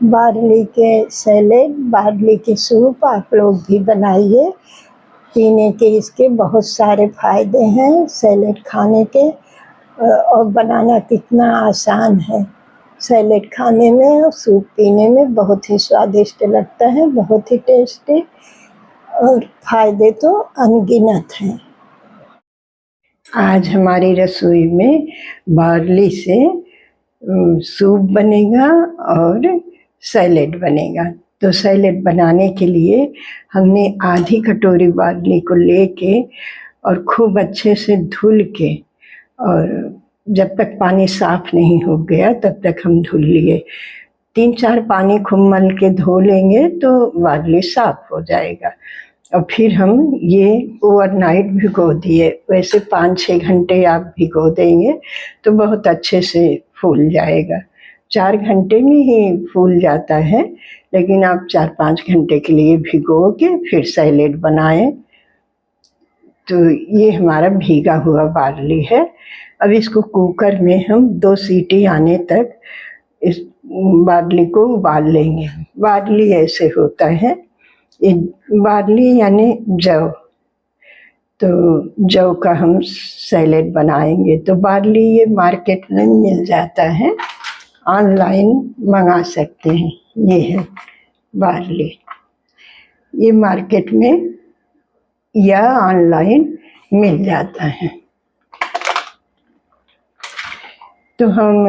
Barley के salad, barley के soup आप लोग भी बनाइए। पीने के इसके बहुत सारे फ़ायदे हैं सैलेड खाने के, और बनाना कितना आसान है। सैलेड खाने में और सूप पीने में बहुत ही स्वादिष्ट लगता है, बहुत ही टेस्टी, और फ़ायदे तो अनगिनत हैं। आज हमारी रसोई में बार्ली से सूप बनेगा और सैलेड बनेगा। तो सैलेड बनाने के लिए हमने आधी कटोरी बार्ली को लेके और खूब अच्छे से धुल के, और जब तक पानी साफ नहीं हो गया तब तक हम धुल लिए। 3-4 पानी खूब मल के धो लेंगे तो बार्ली साफ हो जाएगा। और फिर हम ये ओवरनाइट भिगो दिए। वैसे 5-6 घंटे आप भिगो देंगे तो बहुत अच्छे से फूल जाएगा। 4 घंटे में ही फूल जाता है, लेकिन आप 4-5 घंटे के लिए भिगो के फिर सैलेड बनाएं। तो ये हमारा भीगा हुआ बार्ली है। अब इसको कुकर में हम 2 सीटी आने तक इस बार्ली को उबाल लेंगे। बार्ली ऐसे होता है, ये बार्ली यानी जौ, तो जौ का हम सैलेड बनाएंगे। तो बार्ली ये मार्केट में मिल जाता है, ऑनलाइन मंगा सकते हैं। ये है बार्ली, ये मार्केट में या ऑनलाइन मिल जाता है। तो हम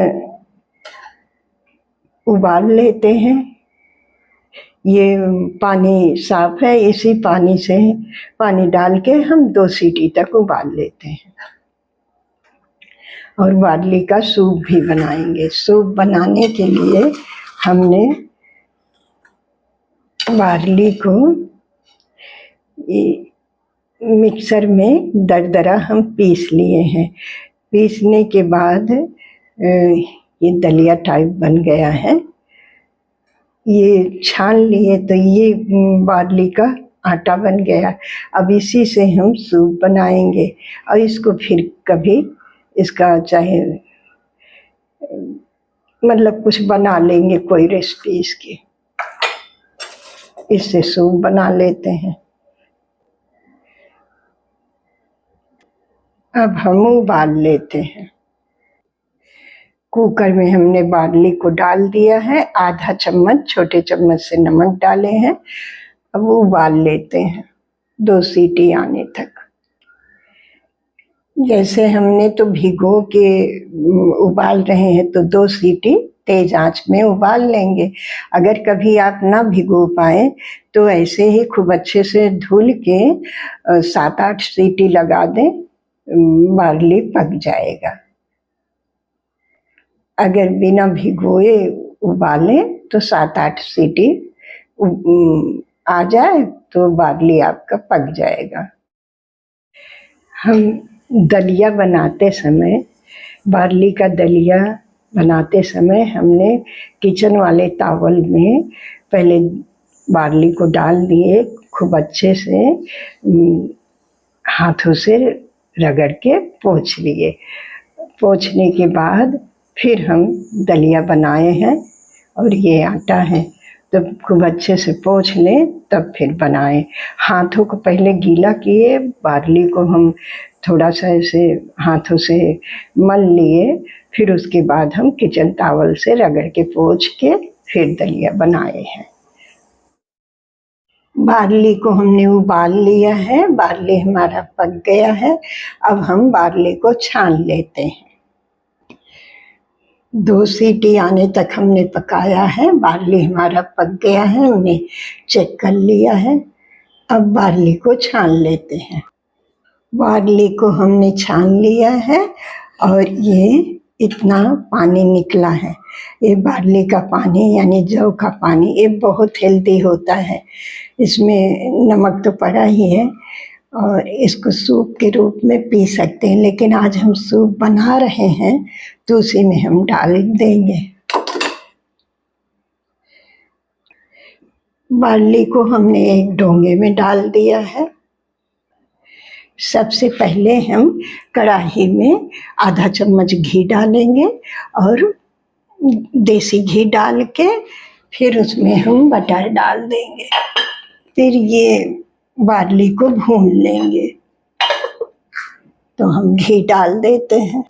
उबाल लेते हैं। ये पानी साफ है, इसी पानी से पानी डाल के हम 2 सीटी तक उबाल लेते हैं। और बार्ली का सूप भी बनाएंगे। सूप बनाने के लिए हमने बार्ली को मिक्सर में दरदरा हम पीस लिए हैं। पीसने के बाद ये दलिया टाइप बन गया है। ये छान लिए तो ये बार्ली का आटा बन गया। अब इसी से हम सूप बनाएंगे और इसको फिर कभी इसका चाहे मतलब कुछ बना लेंगे, कोई रेसिपी इसकी, इससे सूप बना लेते हैं। अब हम उबाल लेते हैं। कुकर में हमने बार्ली को डाल दिया है, आधा चम्मच छोटे चम्मच से नमक डाले हैं। अब उबाल लेते हैं 2 सीटी आने तक। जैसे हमने तो भिगो के उबाल रहे हैं तो 2 सीटी तेज आंच में उबाल लेंगे। अगर कभी आप ना भिगो पाए तो ऐसे ही खूब अच्छे से धुल के 7-8 सीटी लगा दें, बार्ली पक जाएगा। अगर बिना भिगोए उबालें तो 7-8 सीटी आ जाए तो बार्ली आपका पक जाएगा। हम दलिया बनाते समय, बार्ली का दलिया बनाते समय हमने किचन वाले तावल में पहले बार्ली को डाल दिए, खूब अच्छे से हाथों से रगड़ के पोंछ लिए। पोंछने के बाद फिर हम दलिया बनाए हैं और ये आटा है, तो खूब अच्छे से पोंछ लें तब फिर बनाएं। हाथों को पहले गीला किए, बार्ली को हम थोड़ा सा ऐसे हाथों से मल लिए, फिर उसके बाद हम किचन तावल से रगड़ के पोंछ के फिर दलिया बनाए हैं। बार्ली को हमने उबाल लिया है, बार्ली हमारा पक गया है। अब हम बार्ली को छान लेते हैं। 2 सीटी आने तक हमने पकाया है। बार्ली हमारा पक गया है, हमने चेक कर लिया है। अब बार्ली को छान लेते हैं। बार्ली को हमने छान लिया है और ये इतना पानी निकला है। ये बार्ली का पानी यानी जौ का पानी, ये बहुत हेल्दी होता है। इसमें नमक तो पड़ा ही है और इसको सूप के रूप में पी सकते हैं, लेकिन आज हम सूप बना रहे हैं तो उसी में हम डाल देंगे। बार्ली को हमने एक डोंगे में डाल दिया है। सबसे पहले हम कढ़ाई में आधा चम्मच घी डालेंगे और देसी घी डाल के फिर उसमें हम बटर डाल देंगे। फिर ये बार्ली को भून लेंगे। तो हम घी डाल देते हैं,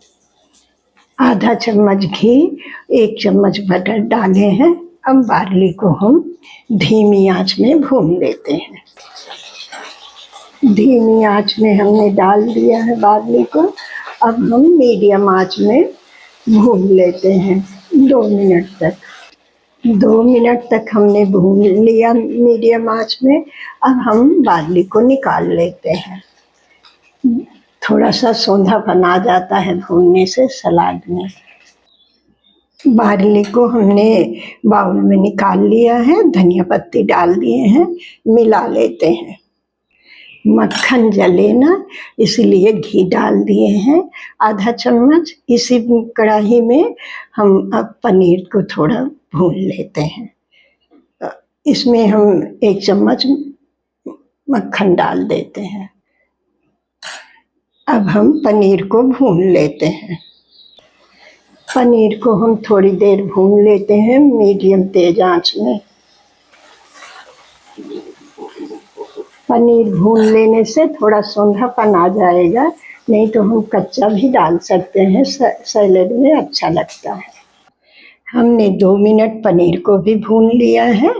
आधा चम्मच घी, 1 चम्मच बटर डाले हैं। अब बार्ली को हम धीमी आंच में भून लेते हैं। धीमी आंच में हमने डाल दिया है बार्ली को। अब हम मीडियम आंच में भून लेते हैं 2 मिनट तक। 2 मिनट तक हमने भून लिया मीडियम आंच में। अब हम बार्ली को निकाल लेते हैं। थोड़ा सा सौंधापन आ जाता है भूनने से सलाद में। बार्ली को हमने बाउल में निकाल लिया है, धनिया पत्ती डाल दिए हैं, मिला लेते हैं। मक्खन जले ना, इसलिए घी डाल दिए हैं आधा चम्मच। इसी कढ़ाई में हम अब पनीर को थोड़ा भून लेते हैं। इसमें हम 1 चम्मच मक्खन डाल देते हैं। अब हम पनीर को भून लेते हैं। पनीर को हम थोड़ी देर भून लेते हैं मीडियम तेज आंच में। पनीर भून लेने से थोड़ा सौंधापन आ जाएगा, नहीं तो हम कच्चा भी डाल सकते हैं, सैलेड में अच्छा लगता है। हमने 2 मिनट पनीर को भी भून लिया है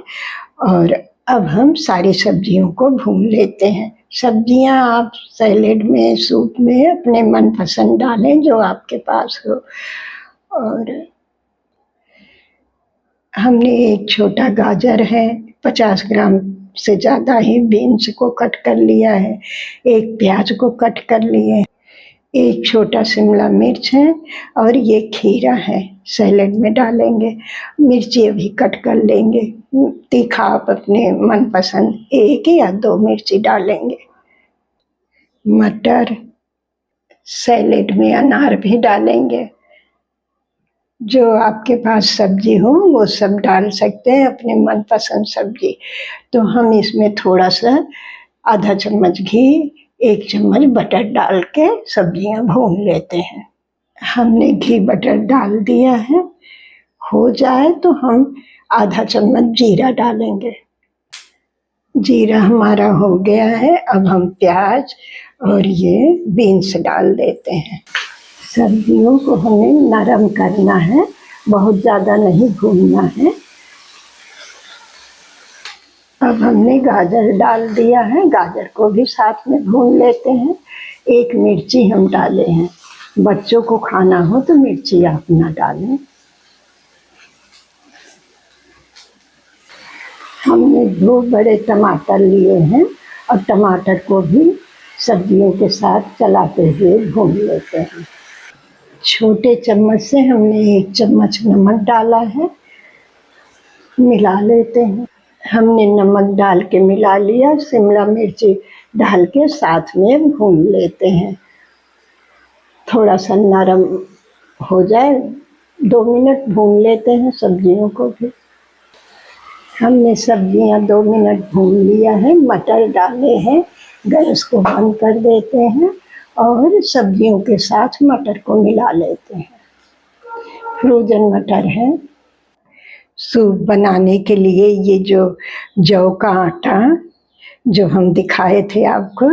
और अब हम सारी सब्जियों को भून लेते हैं। सब्जियां आप सैलेड में, सूप में अपने मनपसंद डालें जो आपके पास हो। और हमने एक छोटा गाजर है, 50 ग्राम से ज़्यादा ही बीन्स को कट कर लिया है, 1 प्याज को कट कर लिए, 1 छोटा शिमला मिर्च है और ये खीरा है, सैलेड में डालेंगे। मिर्ची अभी कट कर लेंगे, तीखा आप अपने मनपसंद 1 या 2 मिर्ची डालेंगे। मटर, सैलेड में अनार भी डालेंगे। जो आपके पास सब्जी हो वो सब डाल सकते हैं, अपने मनपसंद सब्जी। तो हम इसमें थोड़ा सा आधा चम्मच घी, 1 चम्मच बटर डाल के सब्जियां भून लेते हैं। हमने घी बटर डाल दिया है, हो जाए तो हम आधा चम्मच जीरा डालेंगे। जीरा हमारा हो गया है। अब हम प्याज और ये बीन्स डाल देते हैं। सब्जियों को हमें नरम करना है, बहुत ज़्यादा नहीं भूनना है। अब हमने गाजर डाल दिया है, गाजर को भी साथ में भून लेते हैं। 1 मिर्ची हम डाले हैं, बच्चों को खाना हो तो मिर्ची आप ना डालें। हमने 2 बड़े टमाटर लिए हैं और टमाटर को भी सब्जियों के साथ चलाते हुए भून लेते हैं। छोटे चम्मच से हमने 1 चम्मच नमक डाला है, मिला लेते हैं। हमने नमक डाल के मिला लिया, शिमला मिर्ची डाल के साथ में भून लेते हैं। थोड़ा सा नरम हो जाए, 2 मिनट भून लेते हैं सब्जियों को भी। हमने सब्जियां 2 मिनट भून लिया है, मटर डाले हैं, गैस को बंद कर देते हैं और सब्जियों के साथ मटर को मिला लेते हैं। फ्रोजन मटर है। सूप बनाने के लिए ये जो जौ का आटा जो हम दिखाए थे आपको,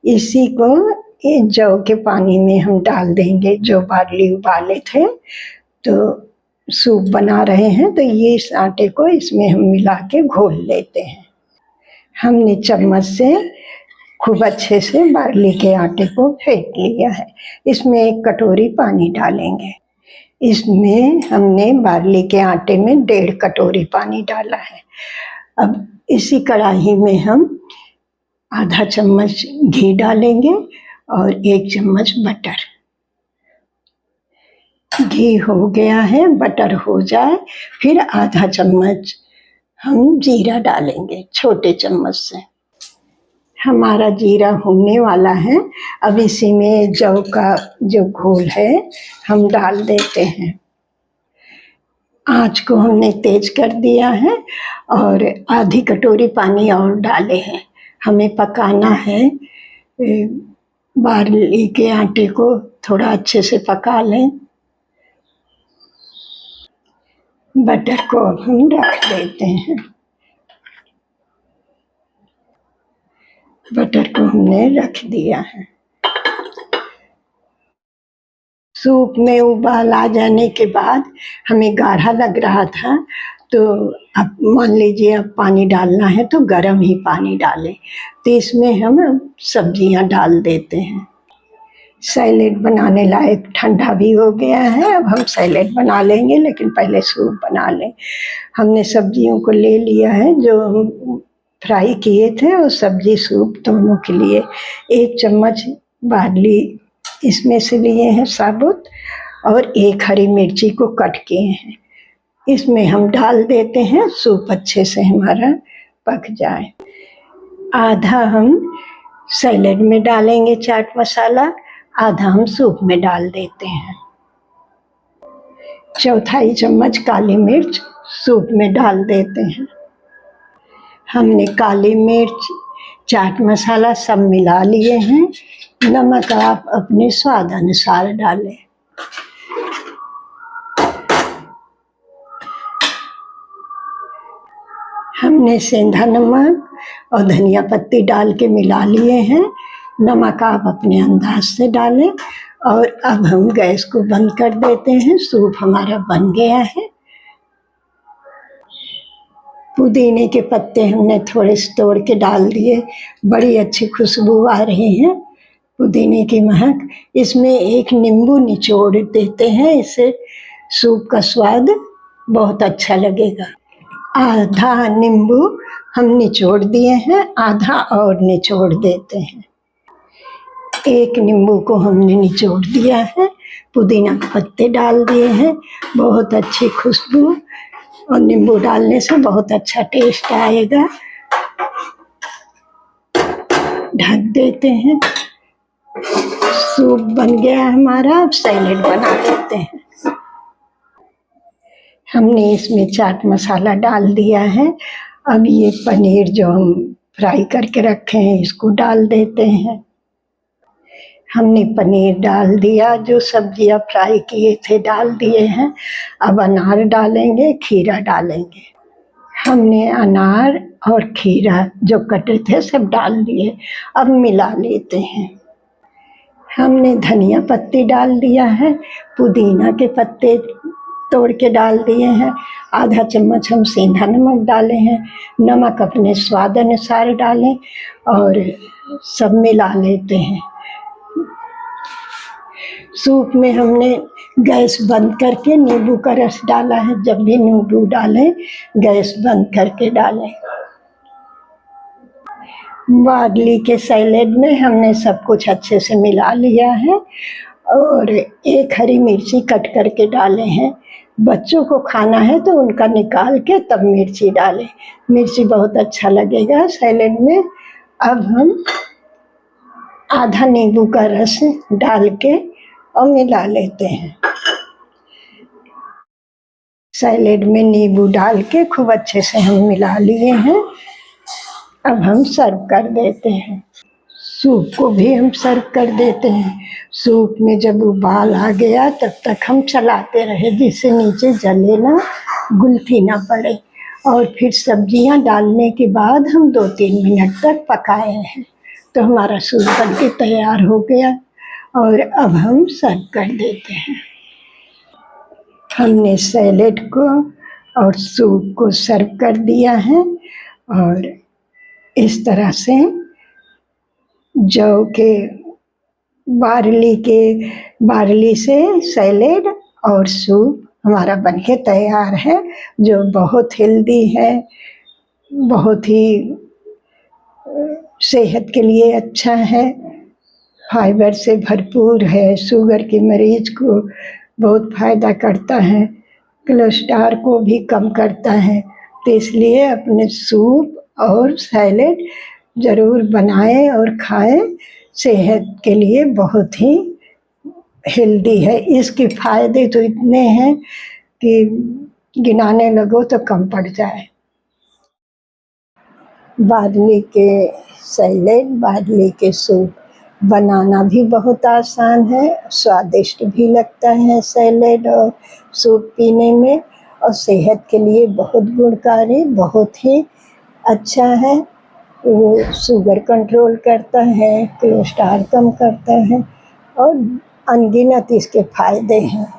इसी को ये जौ के पानी में हम डाल देंगे। जो बार्ली उबाले थे तो सूप बना रहे हैं, तो ये इस आटे को इसमें हम मिला के घोल लेते हैं। हमने चम्मच से खूब अच्छे से बार्ली के आटे को फेंट लिया है। इसमें 1 कटोरी पानी डालेंगे। इसमें हमने बार्ली के आटे में 1.5 कटोरी पानी डाला है। अब इसी कढ़ाई में हम आधा चम्मच घी डालेंगे और 1 चम्मच बटर। घी हो गया है, बटर हो जाए, फिर आधा चम्मच हम जीरा डालेंगे छोटे चम्मच से। हमारा जीरा होने वाला है। अब इसी में जौ का जो घोल है हम डाल देते हैं। आँच को हमने तेज कर दिया है और आधी कटोरी पानी और डाले हैं। हमें पकाना है, बार्ली के आटे को थोड़ा अच्छे से पका लें। बटर को अब हम रख देते हैं। बटर को हमने रख दिया है। सूप में उबाल आ जाने के बाद हमें गाढ़ा लग रहा था, तो अब मान लीजिए अब पानी डालना है तो गर्म ही पानी डालें। तो इसमें हम सब्जियां डाल देते हैं। सैलेड बनाने लायक ठंडा भी हो गया है। अब हम सैलेड बना लेंगे, लेकिन पहले सूप बना लें। हमने सब्जियों को ले लिया है जो हम फ्राई किए थे, और सब्जी सूप दोनों के लिए 1 चम्मच बार्ली इसमें से लिए हैं साबुत, और 1 हरी मिर्ची को कट किए हैं। इसमें हम डाल देते हैं, सूप अच्छे से हमारा पक जाए। आधा हम सैलेड में डालेंगे चाट मसाला, आधा हम सूप में डाल देते हैं। 1/4 चम्मच काली मिर्च सूप में डाल देते हैं। हमने काली मिर्च, चाट मसाला सब मिला लिए हैं। नमक आप अपने स्वाद अनुसार डालें। हमने सेंधा नमक और धनिया पत्ती डाल के मिला लिए हैं। नमक आप अपने अंदाज से डालें। और अब हम गैस को बंद कर देते हैं। सूप हमारा बन गया है। पुदीने के पत्ते हमने थोड़े से तोड़ के डाल दिए। बड़ी अच्छी खुशबू आ रही है पुदीने की महक। इसमें 1 नींबू निचोड़ देते हैं, इससे सूप का स्वाद बहुत अच्छा लगेगा। आधा नींबू हम निचोड़ दिए हैं, आधा और निचोड़ देते हैं। 1 नींबू को हमने निचोड़ दिया है। पुदीना के पत्ते डाल दिए हैं। बहुत अच्छी खुशबू, और नींबू डालने से बहुत अच्छा टेस्ट आएगा। ढक देते हैं। सूप बन गया हमारा। अब सैलेड बना लेते हैं। हमने इसमें चाट मसाला डाल दिया है। अब ये पनीर जो हम फ्राई करके रखे हैं इसको डाल देते हैं। हमने पनीर डाल दिया, जो सब्जियां फ्राई किए थे डाल दिए हैं। अब अनार डालेंगे, खीरा डालेंगे। हमने अनार और खीरा जो कटे थे सब डाल दिए। अब मिला लेते हैं। हमने धनिया पत्ती डाल दिया है। पुदीना के पत्ते तोड़ के डाल दिए हैं। आधा चम्मच हम सेंधा नमक डाले हैं। नमक अपने स्वाद अनुसार डालें और सब मिला लेते हैं। सूप में हमने गैस बंद करके नींबू का रस डाला है। जब भी नींबू डालें गैस बंद करके डालें। बार्ली के सैलेड में हमने सब कुछ अच्छे से मिला लिया है, और 1 हरी मिर्ची कट करके डाले हैं। बच्चों को खाना है तो उनका निकाल के तब मिर्ची डालें। मिर्ची बहुत अच्छा लगेगा सैलेड में। अब हम आधा नींबू का रस डाल के और मिला लेते हैं। सैलेड में नींबू डाल के खूब अच्छे से हम मिला लिए हैं। अब हम सर्व कर देते हैं। सूप को भी हम सर्व कर देते हैं। सूप में जब उबाल आ गया तब तक हम चलाते रहे, जिससे नीचे जले ना, गुलथी ना पड़े। और फिर सब्जियां डालने के बाद हम 2-3 मिनट तक पकाए हैं। तो हमारा सूप बन के तैयार हो गया, और अब हम सर्व कर देते हैं। हमने सैलेड को और सूप को सर्व कर दिया है, और इस तरह से जौ के बार्ली से सैलेड और सूप हमारा बनके तैयार है, जो बहुत हेल्दी है, बहुत ही सेहत के लिए अच्छा है, फाइबर से भरपूर है, शुगर के मरीज को बहुत फायदा करता है, कोलेस्ट्रॉल को भी कम करता है। तो इसलिए अपने सूप और सैलेड ज़रूर बनाएं और खाएं। सेहत के लिए बहुत ही हेल्दी है। इसके फायदे तो इतने हैं कि गिनाने लगो तो कम पड़ जाए। बार्ली के सैलेड, बार्ली के सूप बनाना भी बहुत आसान है, स्वादिष्ट भी लगता है सैलेड और सूप पीने में। और सेहत के लिए बहुत गुणकारी, बहुत ही अच्छा है। वो शुगर कंट्रोल करता है, कोलेस्ट्रॉल कम करता है और अनगिनत इसके फायदे हैं।